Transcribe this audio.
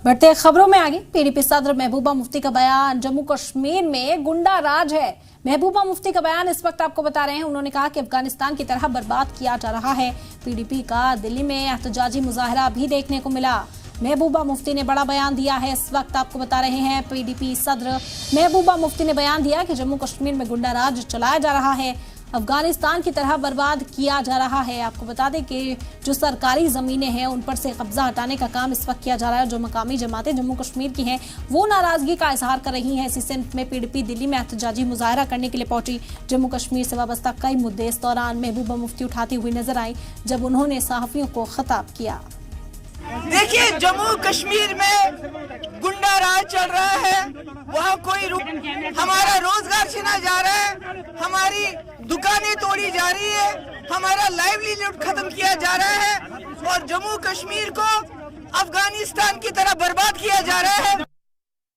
बढ़ते खबरों में आगे पीडीपी सदर महबूबा मुफ्ती का बयान। जम्मू कश्मीर में गुंडा राज है। महबूबा मुफ्ती का बयान इस वक्त आपको बता रहे हैं। उन्होंने कहा कि अफगानिस्तान की तरह बर्बाद किया जा रहा है। पीडीपी का दिल्ली में एहतजाजी मुजाहरा भी देखने को मिला। महबूबा मुफ्ती ने बड़ा बयान दिया है। इस वक्त आपको बता रहे हैं पीडीपी सदर महबूबा मुफ्ती ने बयान दिया कि जम्मू कश्मीर में गुंडा राज चलाया जा रहा है, अफगानिस्तान की तरह बर्बाद किया जा रहा है। आपको बता दें कि जो सरकारी जमीनें हैं उन पर से कब्जा हटाने का काम इस वक्त किया जा रहा है। जो मकामी जमातें जम्मू कश्मीर की हैं वो नाराजगी का इजहार कर रही हैं। इसी सिलसिले में पीडीपी दिल्ली में एहतजाजी मुजाहरा करने के लिए पहुंची। जम्मू कश्मीर से वाबस्ता कई मुद्दे इस दौरान महबूबा मुफ्ती उठाती हुई नजर आई जब उन्होंने सहाफियों को खिताब किया। देखिए, जम्मू कश्मीर में गुंडा राज चल रहा है। वहाँ कोई हमारा रोजगार छीना जा रहा है, हमारी दुकानें तोड़ी जा रही है, हमारा लाइवलीहुड खत्म किया जा रहा है और जम्मू कश्मीर को अफगानिस्तान की तरह बर्बाद किया जा रहा